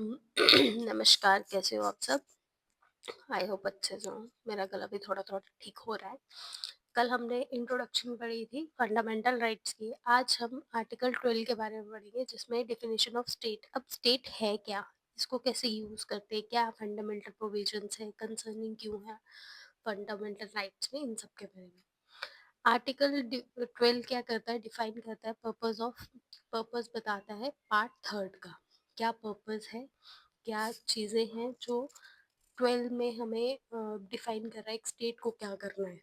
नमस्कार, कैसे हो आप सब? आई होप अच्छे से हो। मेरा गला भी थोड़ा थोड़ा ठीक हो रहा है। कल हमने इंट्रोडक्शन पढ़ी थी फंडामेंटल राइट्स की। आज हम आर्टिकल 12 के बारे में पढ़ेंगे, जिसमें डिफिनेशन ऑफ स्टेट। अब स्टेट है क्या, इसको कैसे यूज करते हैं, क्या फंडामेंटल प्रोविजंस है, कंसर्निंग क्यों है फंडामेंटल राइट्स में, इन सब के बारे में। आर्टिकल 12 क्या करता है, डिफाइन करता है पर्पस बताता है पार्ट थर्ड का। क्या पर्पस है, क्या चीज़ें हैं जो 12 में हमें डिफाइन कर रहा है एक स्टेट को क्या करना है।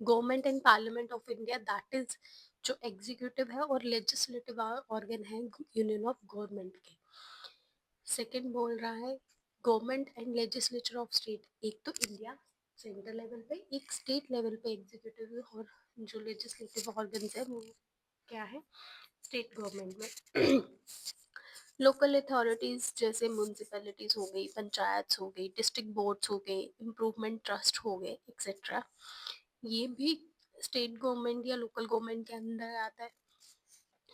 Government and parliament of India, that is जो एग्जीक्यूटिव है और लेजिस्लेटिव ऑर्गन है यूनियन ऑफ गवर्नमेंट के। सेकंड बोल रहा है government and legislature of state. एक तो इंडिया सेंट्रल लेवल पे, एक स्टेट लेवल पे एग्जीक्यूटिव और जो लेजिस्लेटिव ऑर्गन है वो क्या है स्टेट गवर्नमेंट में। लोकल अथॉरिटीज जैसे म्यूनसिपैलिटीज हो गई, पंचायत हो गई, डिस्ट्रिक्ट बोर्ड्स हो गए, इम्प्रूवमेंट ट्रस्ट हो गए, एक्सेट्रा, ये भी स्टेट गवर्नमेंट या लोकल गवर्नमेंट के अंदर आता है।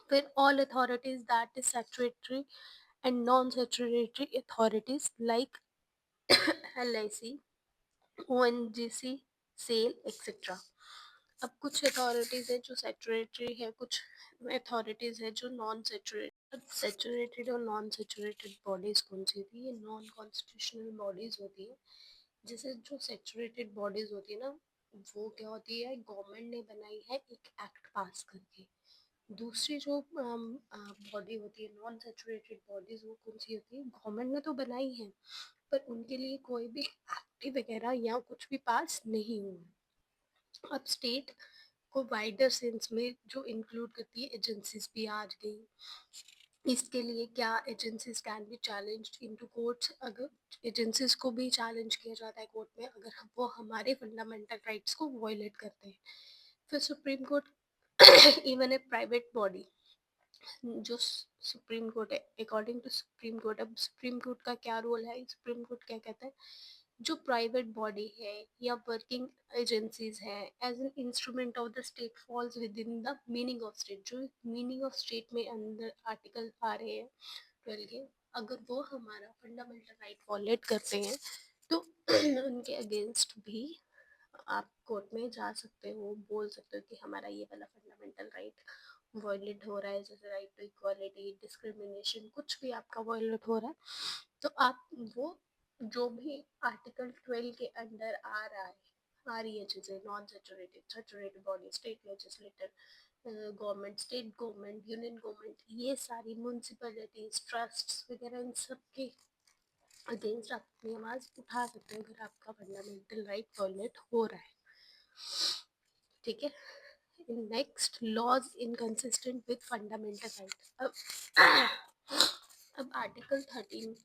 फिर all authorities that is statutory and non statutory authorities like LIC, ONGC, SAIL, etcetera. अब कुछ अथॉरिटीज है जो सैचुरेटरी है, कुछ अथॉरिटीज है जो नॉन सैचुरेटेड। सैचुरेटेड और नॉन सैचुरेटेड बॉडीज कौन सी होती है? नॉन कॉन्स्टिट्यूशनल बॉडीज होती है। जैसे जो सैचुरेटेड बॉडीज होती है ना, वो क्या होती है, गवर्नमेंट ने बनाई है एक एक्ट पास करके। दूसरी जो बॉडी होती है नॉन सैचुरेटेड बॉडीज, वो कौन सी होती है? गवर्नमेंट ने तो बनाई है, पर उनके लिए कोई भी एक्ट वगैरह या कुछ भी पास नहीं हुआ। अब स्टेट को वाइडर सेंस में जो इंक्लूड करती है, एजेंसीज भी आ गई। इसके लिए क्या agencies can be challenged into courts. अगर एजेंसीज को भी चैलेंज किया जाता है कोर्ट में अगर वो हमारे फंडामेंटल राइट्स को वायलेट करते हैं। फिर supreme court even a private body, जो सुप्रीम कोर्ट है, अकॉर्डिंग टू सुप्रीम कोर्ट। अब सुप्रीम कोर्ट का क्या रोल है, सुप्रीम कोर्ट क्या कहता है, जो प्राइवेट बॉडी है या वर्किंग एजेंसीज है, as an instrument of the state falls within the meaning of state. जो मीनिंग ऑफ स्टेट में अंदर आर्टिकल आ रहे हैं 12 के, अगर वो हमारा फंडामेंटल राइट वॉलेट करते हैं तो उनके अगेंस्ट भी आप कोर्ट में जा सकते हो, बोल सकते हो कि हमारा ये वाला फंडामेंटल राइट वॉयलेट हो रहा है। जैसे राइट टू इक्वालिटी, डिस्क्रिमिनेशन, कुछ भी आपका वॉयलेट हो रहा है, तो आप वो जो भी आर्टिकल 12 के अंदर आ रहा है, आ रही है चीज़ें, non saturated, saturated body, state legislator, government, state government, union government, ये सारी म्यूनसिपैलिटीज, ट्रस्ट वगैरह, इन सब के अगेंस्ट आप अपनी आवाज़ उठा सकते हो अगर आपका फंडामेंटल राइट वॉयलेट हो रहा है। ठीक है। Next, laws inconsistent with fundamental right. अब आर्टिकल 13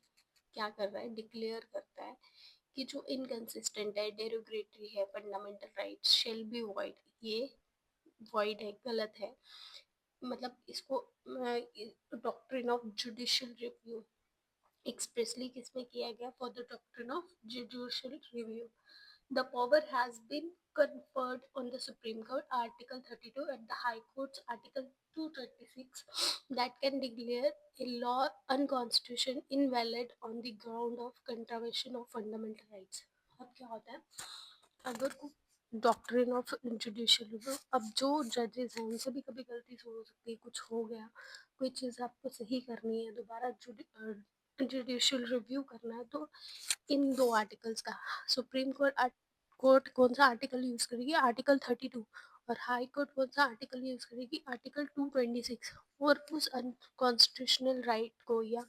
क्या कर रहा है, डिक्लेयर करता है कि जो इनकंसिस्टेंट है, डेरोगेटरी है, fundamental rights shall be void. ये वॉइड है, गलत है। मतलब इसको doctrine of judicial review expressly किसमें किया गया, for the doctrine of judicial review the power has been conferred on the Supreme Court, Article 32, and the High Court's Article 236, that can declare a law unconstitutional invalid on the ground of contravention of fundamental rights. अब क्या होता है, अगर doctrine of judicial review, अब जो जजेस हैं उनसे भी कभी गलती से हो सकती है, कुछ हो गया, कोई चीज़ आपको सही करनी है, दोबारा जुडिशियल रिव्यू करना है, तो इन दो आर्टिकल्स का सुप्रीम कोर्ट कौन सा आर्टिकल यूज करेगी, आर्टिकल 32, और हाई कोर्ट कौन सा आर्टिकल यूज करेगी, आर्टिकल 226। और उस अनकॉन्स्टिट्यूशनल राइट को या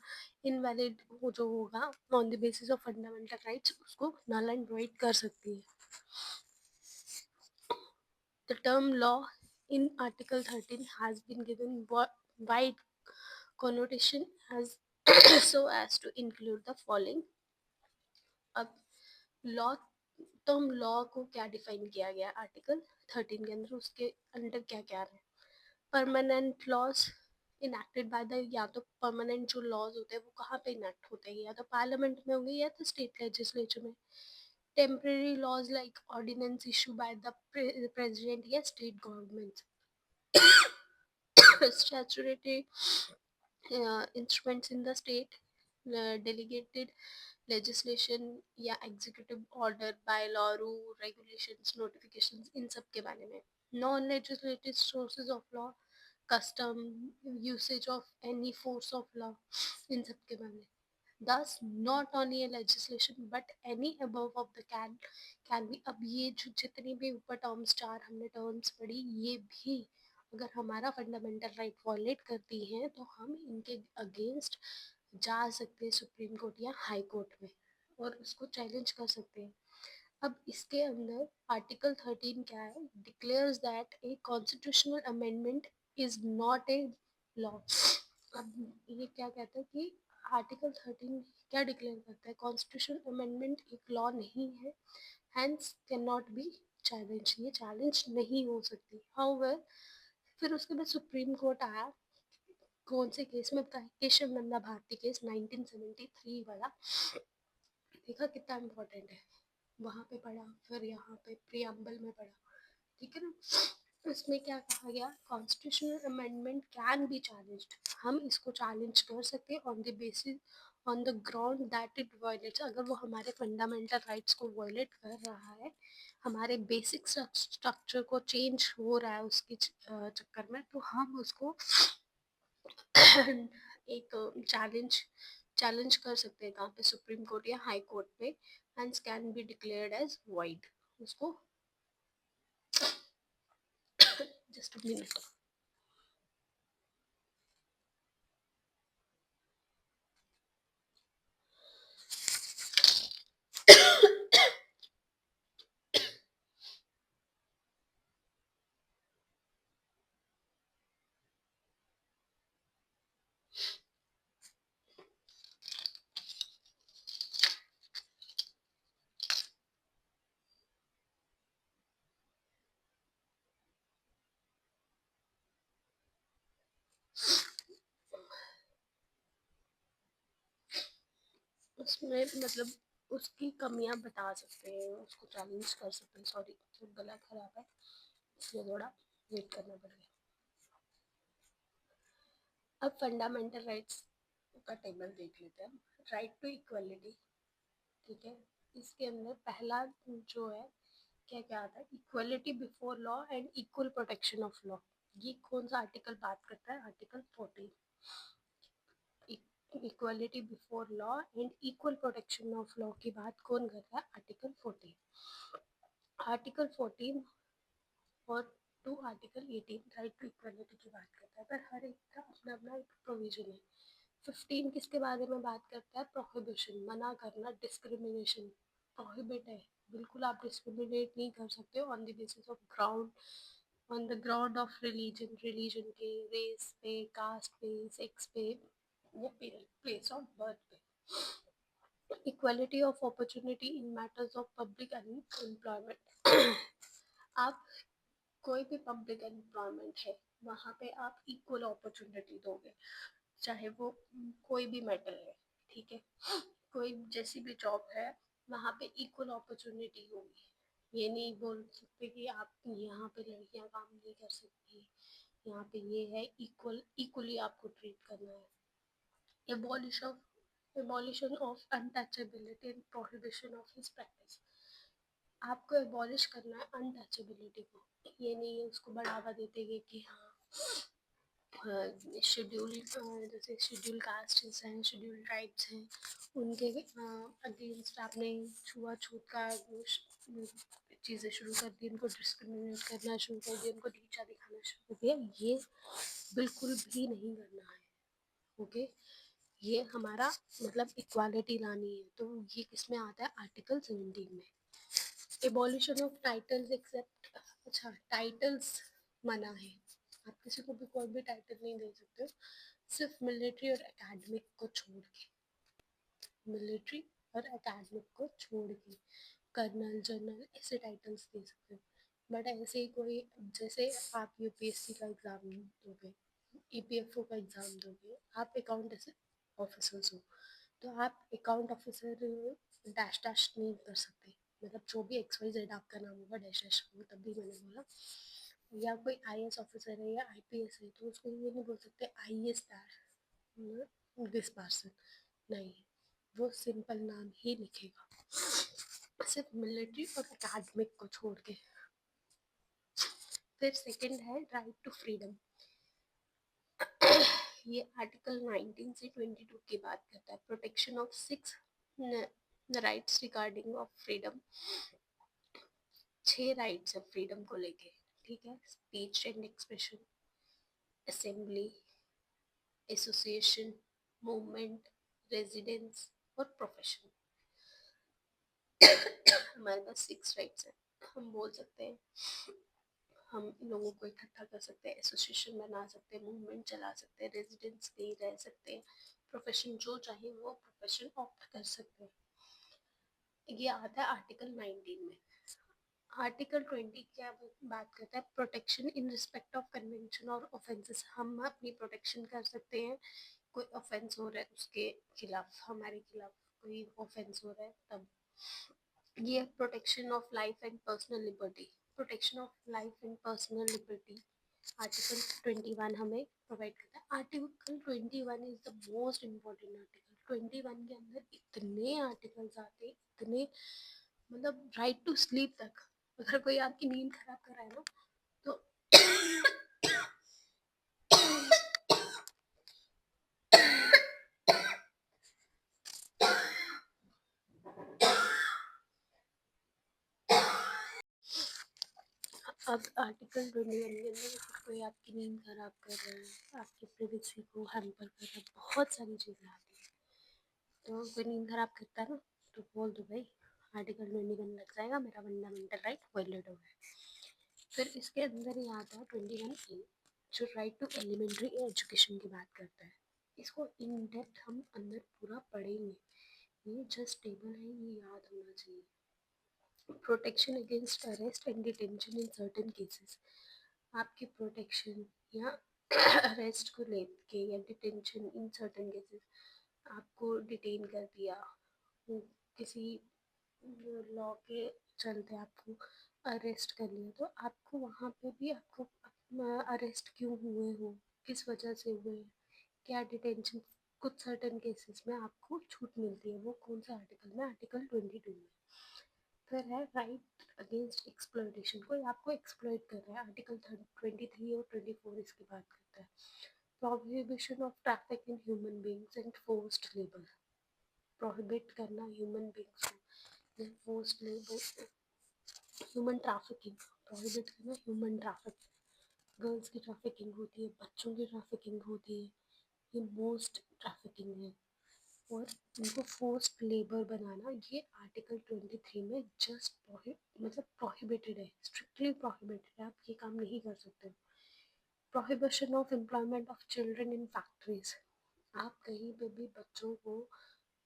इनवैलिड जो होगा on the basis of fundamental rights, उसको नल एंड वॉइड कर सकती है। The term law in Article 13 has been given wide connotation as so as to include the following. अब लॉ, टर्म लॉ को क्या डिफाइन किया गया आर्टिकल 13 के अंदर, उसके अंडर क्या क्या है, permanent laws enacted by the, या तो परमानेंट जो लॉज होते हैं वो कहाँ पे इनैक्ट होते हैं, या तो पार्लियामेंट में होंगे या तो स्टेट लेजिस्लेचर में। Temporary laws like ordinance issue by the president या state government. Statutory instruments in the state, delegated legislation या executive order, by law, rule, regulations, notifications, इन सब के बारे में। Non legislative sources of law, custom, usage of any force of law, इन सब के बारे में। Thus, not only a legislation but any above of the can be। अब ये जो जितनी भी ऊपर टर्म्स, चार हमने टर्म्स पढ़ी, ये भी अगर हमारा फंडामेंटल राइट वॉलेट करती हैं तो हम इनके अगेंस्ट जा सकते हैं सुप्रीम कोर्ट या हाई कोर्ट में और उसको चैलेंज कर सकते हैं। अब इसके अंदर आर्टिकल 13 क्या है, declares that a constitutional amendment is not a law. अब ये क्या कहता है कि आर्टिकल 13 क्या डिक्लेयर करता है, कॉन्स्टिट्यूशनल अमेंडमेंट एक लॉ नहीं है, hence can not be challenge, ये चैलेंज नहीं हो सकती। हाउएवर फिर उसके बाद सुप्रीम कोर्ट आया, कौन से केस में बताया, केशव नंदा भारती केस 1973 वाला। देखा कितना इम्पोर्टेंट है, वहाँ पे पढ़ा, फिर यहाँ पे प्रियम्बल में पढ़ा, ठीक है ना। इसमें क्या कहा गया, constitutional amendment can be challenged, हम इसको चैलेंज कर सकते हैं on the basis, on the ground that it violets, अगर वो हमारे फंडामेंटल राइट्स को वायलेट कर रहा है, हमारे बेसिक स्ट्रक्चर को चेंज हो रहा है उसके चक्कर में, तो हम उसको एक चैलेंज कर सकते हैं कहाँ पे, सुप्रीम कोर्ट या हाई कोर्ट पे, and can be declared as void. उसको जस्ट अ मिनट। उसमें मतलब उसकी कमियां बता सकते हैं, उसको चैलेंज कर सकते हैं। सॉरी, तो गला खराब है इसलिए थोड़ा वेट करना पड़ गया। अब फंडामेंटल राइट्स का टेबल देख लेते हैं। राइट टू इक्वलिटी, ठीक है, इसके अंदर पहला जो है, क्या क्या आता है, equality before law and equal protection of law. ये कौन सा आर्टिकल बात करता है, article 14। Equality before law and equal protection of law की बात कौन कर रहा है, आर्टिकल 14। आर्टिकल 14 और to article 18 right to equality की बात करता है, पर हर एक का अपना अपना एक प्रोविजन है। 15 किसके बारे में बात करता है, प्रोहिबिशन, मना करना, डिस्क्रिमिनेशन, प्रोहिबिट है, बिल्कुल आप डिस्क्रिमिनेट नहीं कर सकते on the basis of ground, on the ground of religion, religion के, रेस पे, कास्ट पे, सेक्स पे या प्लेस ऑफ बर्थ पे। Equality of opportunity in matters of public employment. आप कोई भी पब्लिक एम्प्लॉयमेंट है, वहाँ पे आप इक्वल अपॉर्चुनिटी दोगे, चाहे वो कोई भी मेटल है, ठीक है, कोई जैसी भी जॉब है, वहाँ पे इक्वल अपॉर्चुनिटी होगी। ये नहीं बोल सकते कि आप यहाँ पे लड़कियाँ काम नहीं कर सकती, यहाँ पे ये है, इक्वली आपको ट्रीट करना है। Abolition of untouchability and prohibition of his practice, आपको एबॉलिश करना है अनटचेबिलिटी को, ये नहीं है उसको बढ़ावा देते कि हाँ शेड्यूल, जैसे शेड्यूल कास्ट्स हैं, शेड्यूल ट्राइब्स हैं, उनके अगेंस्ट आपने छुआछूत का चीज़ें शुरू कर दी, उनको डिस्क्रिमिनेट करना शुरू कर दिया, उनको नीचा दिखाना शुरू कर दिया, ये बिल्कुल भी नहीं करना है। ओके, ये हमारा मतलब इक्वालिटी लानी है, तो ये किसमें आता है, आर्टिकल 17 में। एबॉलिशन ऑफ टाइटल्स एक्सेप्ट, अच्छा टाइटल्स मना है, आप किसी को भी कोई भी टाइटल नहीं दे सकते हो, सिर्फ मिलिट्री और एकेडमिक को छोड़ के, मिलिट्री और एकेडमिक को छोड़ के कर्नल, जनरल, ऐसे टाइटल्स दे सकते हो। बट ऐसे ही कोई, जैसे आप यूपीएससी का एग्ज़ाम दोगे, ईपीएफओ का एग्ज़ाम दोगे, आप अकाउंट ऐसे ऑफिसर्स हो, तो आप अकाउंट ऑफिसर डैश डैश नहीं कर सकते, मतलब जो भी एक्स वाई जेड आपका नाम होगा डैश डैश होगा, तब भी मैंने बोला। या कोई आईएएस ऑफिसर है या आईपीएस है, तो उसको ये नहीं बोल सकते आईएएस दैट दिस पर्सन, नहीं, वो सिंपल नाम ही लिखेगा, सिर्फ मिलिट्री और एकेडमिक को छोड़ के। फिर सेकंड है राइट टू फ्रीडम। ये आर्टिकल 19 से 22 की बात करता है। Protection of 6 rights regarding of freedom. 6 rights है फ्रीडम को लेके, ठीक है। Speech and expression, assembly, association, movement, residence और प्रोफेशन। हमारे पास 6 राइट्स है। हम बोल सकते हैं, हम लोगों को इकट्ठा कर सकते हैं, एसोसिएशन बना सकते हैं, मूवमेंट चला सकते हैं, रेजिडेंस कहीं रह सकते हैं, प्रोफेशन जो चाहे वो प्रोफेशन ऑप्ट कर सकते हैं। ये आता है आर्टिकल 19 में। आर्टिकल 20 क्या बात करता है? Protection in respect of convention और ऑफेंसेस। हम अपनी प्रोटेक्शन कर सकते हैं, कोई ऑफेंस हो रहा है उसके खिलाफ, हमारे खिलाफ कोई ऑफेंस हो रहा है तब। ये protection of life and personal liberty. Protection of life and personal liberty article 21 हमें प्रोवाइड करता है। Article 21 is the most important article. 21 के अंदर इतने आर्टिकल्स आते हैं, इतने, मतलब राइट टू स्लीप तक। अगर कोई आपकी नींद खराब कर रहा है ना, तो अब आर्टिकल 21 के अंदर अगर कोई आपकी नींद खराब कर रहा है, आपकी प्राइवेसी को हैम्पर कर रहा है, बहुत सारी चीज़ें आती हैं। तो कोई नींद खराब करता है ना, तो बोल दो भाई आर्टिकल 21 लग जाएगा, मेरा फंडामेंटल राइट वायलेट हो गया। फिर इसके अंदर ही आता है 21A, जो राइट टू एलिमेंट्री एजुकेशन की बात करता है। इसको इन डेप्थ हम अंदर पूरा पढ़ेंगे, ये जस्ट टेबल है, ये याद होना चाहिए। Protection against arrest and detention in certain cases. आपकी प्रोटेक्शन या अरेस्ट को लेके या डिटेंशन इन सर्टेन केसेस, आपको डिटेन कर दिया, किसी लॉ के चलते आपको अरेस्ट कर लिया, तो आपको वहाँ पे भी आपको अरेस्ट क्यों हुए हो, किस वजह से हुए, क्या डिटेंशन, कुछ सर्टेन केसेस में आपको छूट मिलती है। वो कौन सा आर्टिकल में? आर्टिकल 22 में। फिर है राइट अगेंस्ट एक्सप्लॉयटेशन। कोई आपको एक्सप्लॉइट कर रहा है, आर्टिकल 23 और 24 इसकी बात करता है। Prohibition of traffic in human beings and forced labour. Prohibit करना ह्यूमन बींग्स को, forced labour, human trafficking. Prohibit करना ह्यूमन ट्रैफिक। गर्ल्स की ट्रैफिकिंग होती है, बच्चों की ट्रैफिकिंग होती है, ये मोस्ट ट्रैफिकिंग है। और उनको फोर्स्ड लेबर बनाना, ये आर्टिकल 23 में जस्ट मतलब प्रोहिबिटेड है, स्ट्रिक्टली प्रोहिबिटेड है, आप ये काम नहीं कर सकते। Prohibition of employment of children in factories. आप कहीं पे भी बच्चों को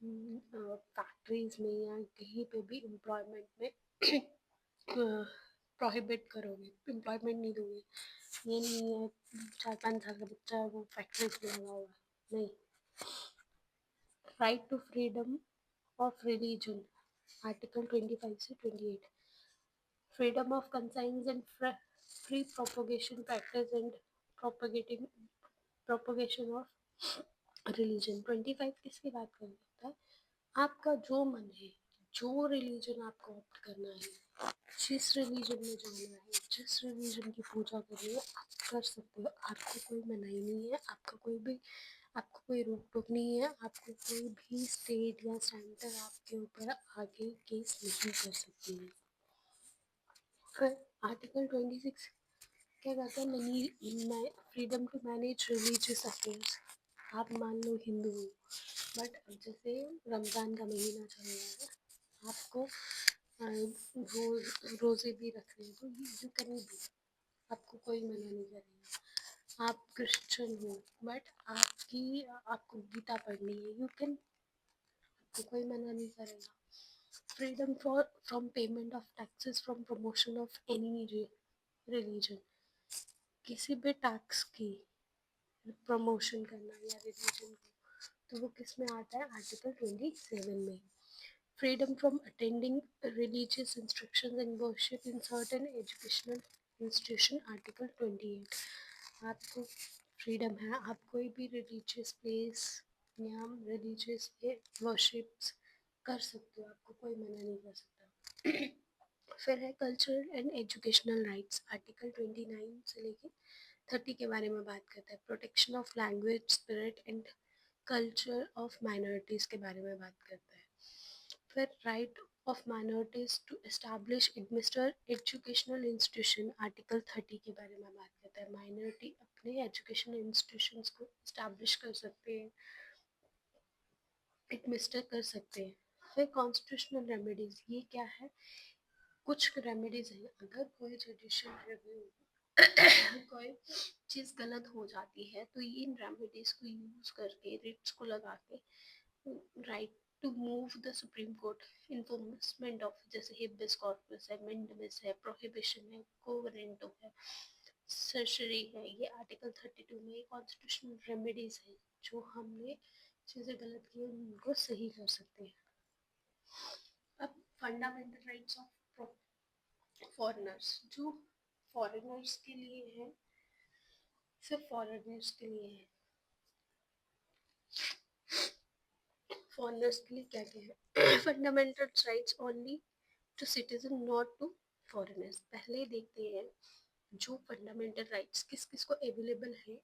फैक्ट्रीज में या कहीं पे भी एम्प्लॉयमेंट में प्रोहिबिट करोगे, एम्प्लॉयमेंट नहीं दोगे। ये नहीं है 4-5 साल का बच्चा है वो फैक्ट्रीज में लगा हुआ, नहीं। Right to freedom of religion, article 25 से 28। Freedom of conscience and free propagation, practice and propagating propagation of religion. 25 किसकी बात कर रहा है? आपका जो मन है, जो रिलीजन आपको ऑप्ट करना है, जिस रिलीजन में जाना है, जिस रिलीजन की पूजा करनी है, आप कर सकते हो। आपको कोई मनाही नहीं है, आपको कोई रोक टोक नहीं है, आपको कोई भी स्टेट या सेंटर आपके ऊपर आगे केस नहीं कर सकती है। फिर आर्टिकल 26 क्या कहता है? Money freedom to manage religious affairs. आप मान लो हिंदू हो, बट अब जैसे रमज़ान का महीना चल रहा है, आपको रोज़े भी रखने हैं, तो यू कैन डू, आपको कोई मना नहीं करेगा। आप क्रिश्चियन हो, बट आपको गीता पढ़नी है, यू कैन, आपको कोई मना नहीं करेगा। Freedom for from payment of taxes from promotion of any religion. किसी भी टैक्स की प्रमोशन करना या रिलीजन को, तो वो किस में आता है? आर्टिकल 27 में। Freedom from attending religious instruction and worship in certain educational institution, article 28। आपको फ्रीडम है, आप कोई भी रिलीजियस प्लेस यहाँ हम रिलीजियस वर्शिप्स कर सकते हो, आपको कोई मना नहीं कर सकता। फिर है cultural and educational rights, article 29 से लेके 30 के बारे में बात करता है। Protection of language, spirit and culture of minorities के बारे में बात करता है। फिर right of minorities to establish administer educational institution, article 30 के बारे में बात करता है। माइनॉरिटी अपने एजुकेशनल इंस्टीट्यूशंस को इस्टेब्लिश कर सकते हैं, एडमिनिस्टर कर सकते हैं। फिर कॉन्स्टिट्यूशनल रेमेडीज, ये क्या है, कुछ रेमेडीज हैं। अगर कोई जुडिशियल रिव्यू कोई चीज़ गलत हो जाती है तो इन रेमेडीज को यूज करके, रिट्स को लगा के, right to move the Supreme Court, enforcement of, जैसे हिबिस कॉर्पस है, मेंडमिस है, प्रोहिबिशन है, कोवेरेंटो है, सर्जरी है, ये आर्टिकल 32 में कॉन्स्टिट्यूशनल रेमेडीज है जो हमने चीज़ें गलत की उनको सही कर सकते हैं। अब फंडामेंटल राइट्स ऑफ फॉरेनर्स, जो फॉरेनर्स के लिए है, सिर्फ फॉरेनर्स के लिए है। फॉरेनर्स के लिए क्या क्या है? Fundamental rights only to citizen, not to foreigners. पहले देखते हैं जो फंडामेंटल राइट्स किस किस को अवेलेबल है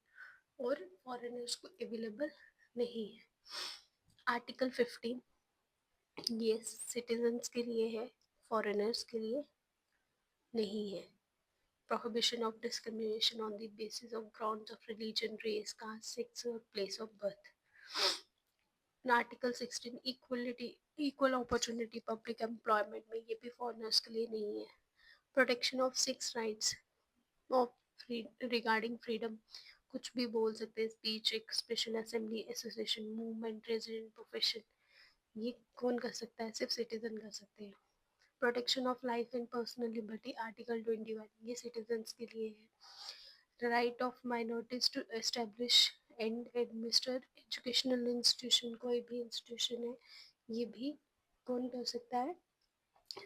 और फॉरेनर्स को अवेलेबल नहीं है। आर्टिकल 15 ये सिटीजन्स के लिए है, फॉरेनर्स के लिए नहीं है। Prohibition of discrimination on the basis of grounds of religion, race, caste, sex or place of birth. In Article 16 equality, equal opportunity public employment में ये भी फॉरनर्स के लिए नहीं है। Protection of six rights of regarding freedom, कुछ भी बोल सकते हैं, speech, expression, assembly, association, movement, resident, profession, ये कौन कर सकता है, सिर्फ सिटीजन कर सकते हैं। Protection of life and personal liberty, article 21 ये सिटीजन्स के लिए है। Right of minorities to establish and administer educational institution, कोई भी इंस्टीट्यूशन है, ये भी कौन कर सकता है,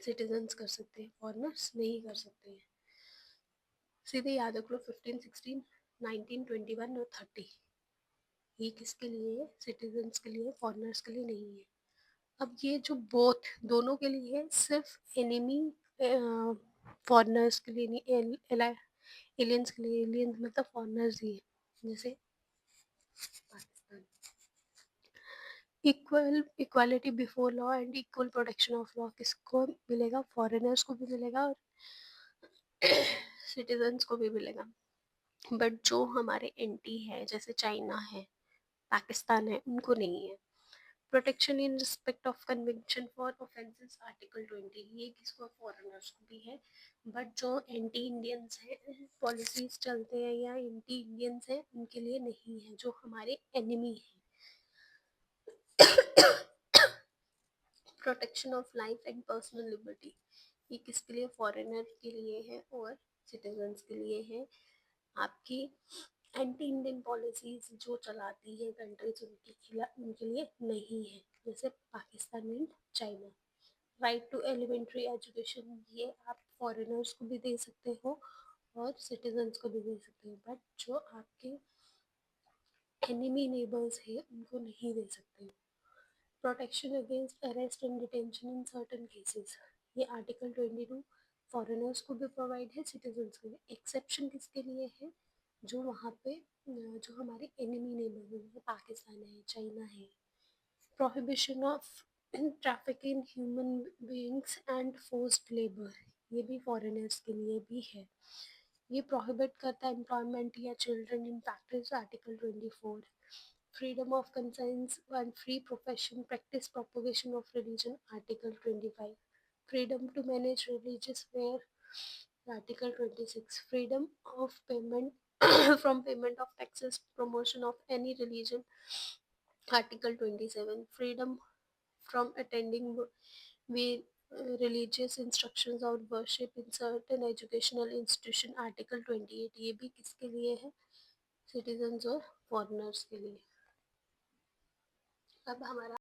सिटीजन्स कर सकते हैं, फॉरनर्स नहीं कर सकते हैं। सीधे याद रख लो 15, 16, 19, 21 और 30, ये किसके लिए है, सिटीजन्स के लिए, फॉरनर्स के लिए नहीं है। अब ये जो बोथ दोनों के लिए है, सिर्फ एनिमी फॉरनर्स के लिए नहीं, एलियंस के लिए, एलियंस मतलब फॉरनर्स ही है, जैसे Pakistan. Equality before law and equal protection of law किसको मिलेगा, फॉरेनर्स को भी मिलेगा और सिटीजन्स को भी मिलेगा। बट जो हमारे एंटी है, जैसे चाइना है, पाकिस्तान है, उनको नहीं है। Protection in respect of convention for offences, article 20, ये किसको, फॉरेनर्स को भी है। बट जो एंटी इंडियंस हैं, पॉलिसीज चलते हैं या एंटी इंडियंस हैं, उनके लिए नहीं है, जो हमारे एनिमी हैं। Protection of life and personal liberty, ये किसके लिए, फॉरेनर के लिए है और सिटीजन्स के लिए है। आपकी एंटी इंडियन पॉलिसीज जो चलाती है कंट्रीज, उनके खिलाफ, उनके लिए नहीं है, जैसे Pakistan and China. Right to elementary education, ये आप फॉरेनर्स को भी दे सकते हो और सिटीजन्स को भी दे सकते हो, बट जो आपके एनिमी नेबर्स है उनको नहीं दे सकते हो। Protection against arrest and detention in certain cases, ये आर्टिकल 22 फॉरेनर्स को भी प्रोवाइड है, सिटीजन्स को भी। एक्सेप्शन किसके लिए है, जो वहाँ पे जो हमारे एनिमी नेबर है, जैसे पाकिस्तान है, चाइना है। Prohibition of traffic in human beings and forced labour, ये भी फॉरेनर्स के लिए भी है। ये प्रोहिबिट करता है एम्प्लॉयमेंट या children in factories, article 24। Freedom of concerns and free profession practice propagation of religion, article 25। Freedom to manage religious wear, article 26। Freedom of payment from payment of taxes, promotion of any religion, article 27. Freedom from attending we religious instructions or worship in certain educational institution, article 28, ये भी किसके लिए है, citizens और foreigners के लिए। अब हमारा